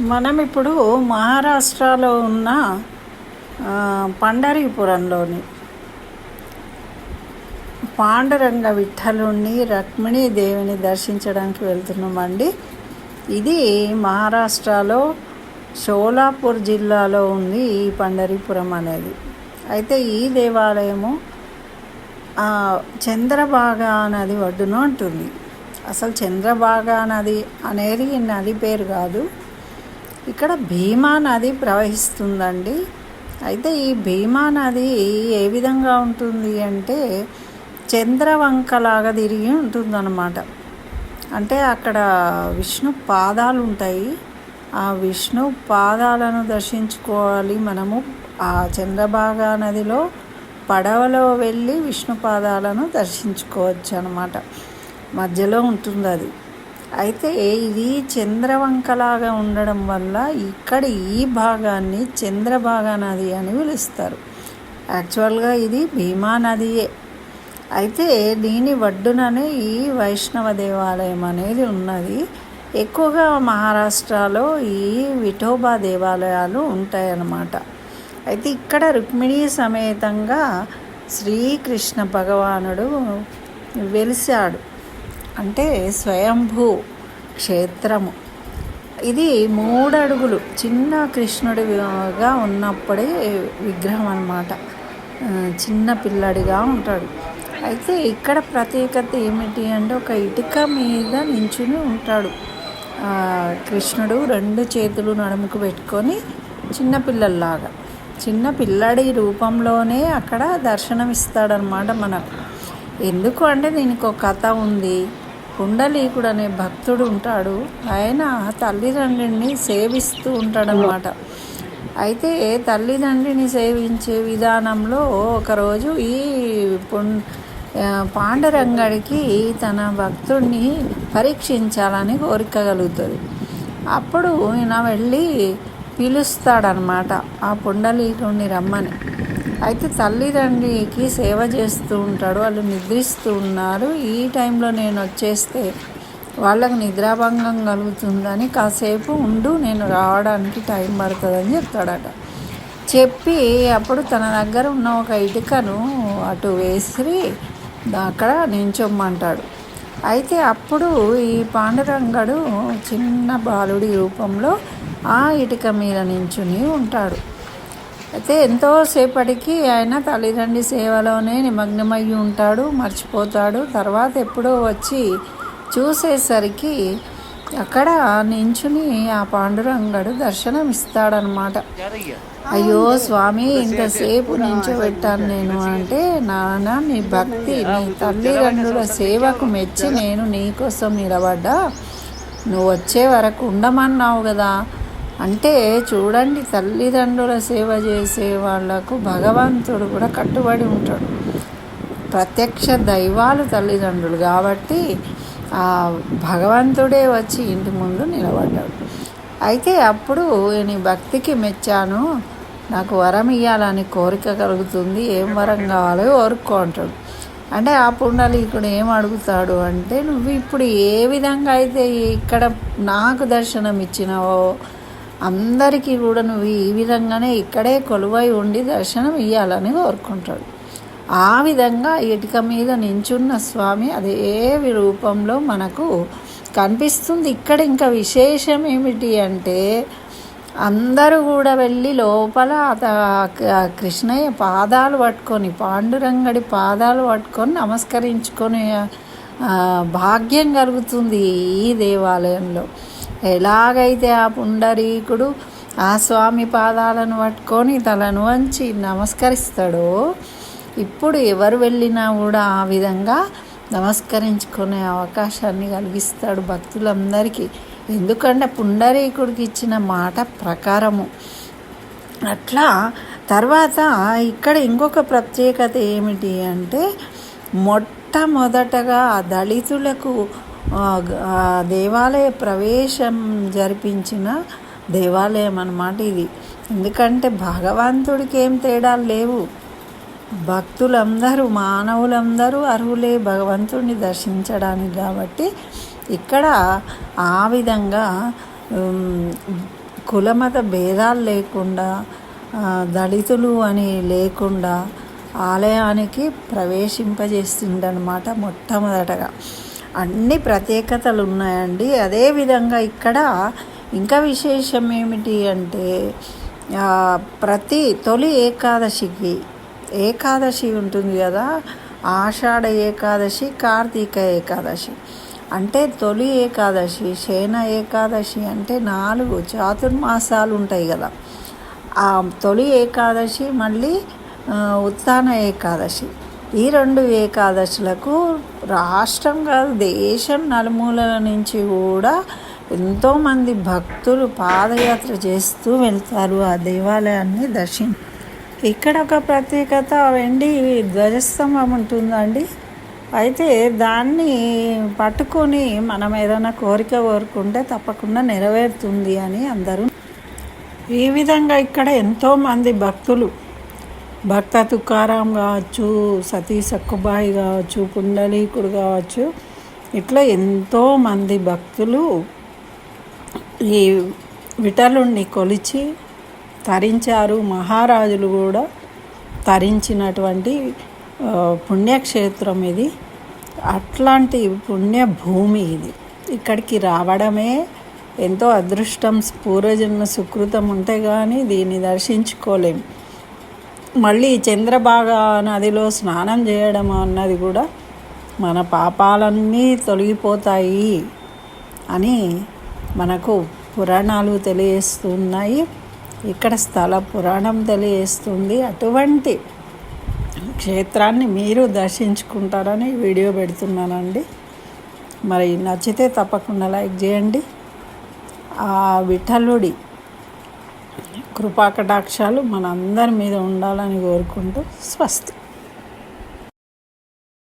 మనం ఇప్పుడు మహారాష్ట్రలో ఉన్న పండరీపురంలోని పాండురంగ విఠలుణ్ణి రుక్మిణీ దేవిని దర్శించడానికి వెళ్తున్నామండి. ఇది మహారాష్ట్రలో షోలాపూర్ జిల్లాలో ఉంది ఈ పండరీపురం అనేది. అయితే ఈ దేవాలయము చంద్రభాగా నది ఒడ్డున ఉంటుంది. అసలు చంద్రభాగా నది అనేది నది పేరు కాదు, ఇక్కడ భీమా నది ప్రవహిస్తుందండి. అయితే ఈ భీమా నది ఏ విధంగా ఉంటుంది అంటే చంద్రవంకలాగా తిరిగి ఉంటుందన్నమాట. అంటే అక్కడ విష్ణు పాదాలు ఉంటాయి. ఆ విష్ణు పాదాలను దర్శించుకోవాలి మనము. ఆ చంద్రభాగా నదిలో పడవలో వెళ్ళి విష్ణు పాదాలను దర్శించుకోవచ్చు అన్నమాట. మధ్యలో ఉంటుంది అది. అయితే ఇది చంద్రవంకలాగా ఉండడం వల్ల ఇక్కడ ఈ భాగాన్ని చంద్రభాగా నది అని పిలుస్తారు. యాక్చువల్గా ఇది భీమా నదియే. అయితే దీని ఒడ్డుననే ఈ వైష్ణవ దేవాలయం అనేది ఉన్నది. ఎక్కువగా మహారాష్ట్రలో ఈ విఠోబా దేవాలయాలు ఉంటాయన్నమాట. అయితే ఇక్కడ రుక్మిణీ సమేతంగా శ్రీకృష్ణ భగవానుడు వెలిశాడు. అంటే స్వయంభూ క్షేత్రము ఇది. 3 అడుగులు చిన్న కృష్ణుడిగా ఉన్నప్పుడే విగ్రహం అన్నమాట. చిన్న పిల్లడిగా ఉంటాడు. అయితే ఇక్కడ ప్రత్యేకత ఏమిటి అంటే ఒక ఇటుక మీద నించుని ఉంటాడు కృష్ణుడు. 2 చేతులు నడుముకు పెట్టుకొని చిన్నపిల్లల్లాగా, చిన్న పిల్లడి రూపంలోనే అక్కడ దర్శనమిస్తాడనమాట మనకు. ఎందుకు అంటే దీనికి ఒక కథ ఉంది. పుండలీకుడు అనే భక్తుడు ఉంటాడు. ఆయన తల్లిదండ్రిని సేవిస్తూ ఉంటాడనమాట. అయితే తల్లిదండ్రిని సేవించే విధానంలో ఒకరోజు ఈ పాండురంగడికి తన భక్తుడిని పరీక్షించాలని కోరిక కలుగుతుంది. అప్పుడు ఈయన వెళ్ళి పిలుస్తాడనమాట ఆ పుండలీకుడిని రమ్మని. అయితే తల్లిదండ్రికి సేవ చేస్తూ ఉంటాడు. వాళ్ళు నిద్రిస్తూ ఉన్నారు. ఈ టైంలో నేను వచ్చేస్తే వాళ్ళకి నిద్రాభంగం కలుగుతుందని కాసేపు ఉండు, నేను రావడానికి టైం పడుతుందని చెప్తాడట. చెప్పి అప్పుడు తన దగ్గర ఉన్న ఒక ఇటుకను అటు వేసి అక్కడ నించొమ్మంటాడు. అయితే అప్పుడు ఈ పాండురంగడు చిన్న బాలుడి రూపంలో ఆ ఇటుక మీద నించుని ఉంటాడు. అయితే ఎంతోసేపటికి ఆయన తల్లిదండ్రి సేవలోనే నిమగ్నమయ్యి ఉంటాడు, మర్చిపోతాడు. తర్వాత ఎప్పుడో వచ్చి చూసేసరికి అక్కడ నించుని ఆ పాండురంగడు దర్శనం ఇస్తాడనమాట. అయ్యో స్వామి, ఇంతసేపు నించోబెట్టాను నేను అంటే, నాన్న నీ భక్తి, నీ తల్లిదండ్రుల సేవకు మెచ్చి నేను నీకోసం నిలబడ్డా, నువ్వు వచ్చే వరకు ఉండమన్నావు కదా అంటే. చూడండి, తల్లిదండ్రుల సేవ చేసే వాళ్లకు భగవంతుడు కూడా కట్టుబడి ఉంటాడు. ప్రత్యక్ష దైవాలు తల్లిదండ్రులు కాబట్టి ఆ భగవంతుడే వచ్చి ఇంటి ముందు నిలబడ్డాడు. అయితే అప్పుడు నీ భక్తికి మెచ్చాను, నాకు వరం ఇవ్వాలని కోరిక కలుగుతుంది, ఏం వరం కావాలో కోరుకో అంటాడు. అంటే ఆ పుండలీకుడు ఏం అడుగుతాడు అంటే, నువ్వు ఇప్పుడు ఏ విధంగా అయితే ఇక్కడ నాకు దర్శనం ఇచ్చినావో అందరికీ కూడా నువ్వు ఈ విధంగానే ఇక్కడే కొలువై ఉండి దర్శనం ఇవ్వాలని కోరుకుంటాడు. ఆ విధంగా ఇటుక మీద నించున్న స్వామి అదే రూపంలో మనకు కనిపిస్తుంది. ఇక్కడ ఇంకా విశేషం ఏమిటి అంటే అందరూ కూడా వెళ్ళి లోపల కృష్ణయ్య పాదాలు పట్టుకొని, పాండురంగడి పాదాలు పట్టుకొని నమస్కరించుకొని భాగ్యం కలుగుతుంది ఈ దేవాలయంలో. ఎలాగైతే ఆ పుండరీకుడు ఆ స్వామి పాదాలను పట్టుకొని తలను వంచి నమస్కరిస్తాడో, ఇప్పుడు ఎవరు వెళ్ళినా కూడా ఆ విధంగా నమస్కరించుకునే అవకాశాన్ని కలిగిస్తాడు భక్తులందరికీ. ఎందుకంటే పుండరీకుడికి ఇచ్చిన మాట ప్రకారము. అట్లా తర్వాత ఇక్కడ ఇంకొక ప్రత్యేకత ఏమిటి అంటే, మొట్టమొదటగా దళితులకు దేవాలయ ప్రవేశం జరిపించిన దేవాలయం అన్నమాట ఇది. ఎందుకంటే భగవంతుడికి ఏం తేడాలు లేవు. భక్తులందరూ, మానవులందరూ అర్హులే భగవంతుడిని దర్శించడానికి. కాబట్టి ఇక్కడ ఆ విధంగా కులమత భేదాలు లేకుండా దళితులు అని లేకుండా ఆలయానికి ప్రవేశింపజేస్తుందన్నమాట. మొట్టమొదటగా అన్ని ప్రత్యేకతలు ఉన్నాయండి. అదేవిధంగా ఇక్కడ ఇంకా విశేషం ఏమిటి అంటే ప్రతి తొలి ఏకాదశి ఉంటుంది కదా, ఆషాఢ ఏకాదశి, కార్తీక ఏకాదశి. అంటే తొలి ఏకాదశి, శయన ఏకాదశి అంటే 4 చాతుర్మాసాలు ఉంటాయి కదా. ఆ తొలి ఏకాదశి మళ్ళీ ఉత్థాన ఏకాదశి. ఈ 2 ఏకాదశులకు రాష్ట్రం కాదు, దేశం నలుమూలల నుంచి కూడా ఎంతోమంది భక్తులు పాదయాత్ర చేస్తూ వెళ్తారు ఆ దేవాలయాన్ని ఇక్కడ ఒక ప్రత్యేకత, వెండి ధ్వజస్తంభం ఉంటుందండి. అయితే దాన్ని పట్టుకొని మనం ఏదైనా కోరిక కోరుకుంటే తప్పకుండా నెరవేరుతుంది అని అందరూ. ఈ విధంగా ఇక్కడ ఎంతోమంది భక్తులు, భక్త తుకారాం కావచ్చు, సతీ సక్కుబాయి కావచ్చు, పుండలీకుడు కావచ్చు, ఇట్లా ఎంతోమంది భక్తులు ఈ విఠలుణ్ణి కొలిచి తరించారు. మహారాజులు కూడా తరించినటువంటి పుణ్యక్షేత్రం ఇది. అట్లాంటి పుణ్యభూమి ఇది. ఇక్కడికి రావడమే ఎంతో అదృష్టం, పూర్వజన్మ సుకృతం ఉంటే కానీ దీన్ని దర్శించుకోలేం. మళ్ళీ చంద్రభాగా నదిలో స్నానం చేయడం అన్నది కూడా మన పాపాలన్నీ తొలగిపోతాయి అని మనకు పురాణాలు తెలియజేస్తున్నాయి. ఇక్కడ స్థల పురాణం తెలియజేస్తుంది. అటువంటి క్షేత్రాన్ని మీరు దర్శించుకుంటారని వీడియో పెడుతున్నానండి. మరి నచ్చితే తప్పకుండా లైక్ చేయండి. ఆ విఠలుడి కృపాకటాక్షాలు మనందరి మీద ఉండాలని కోరుకుంటూ స్వస్తి.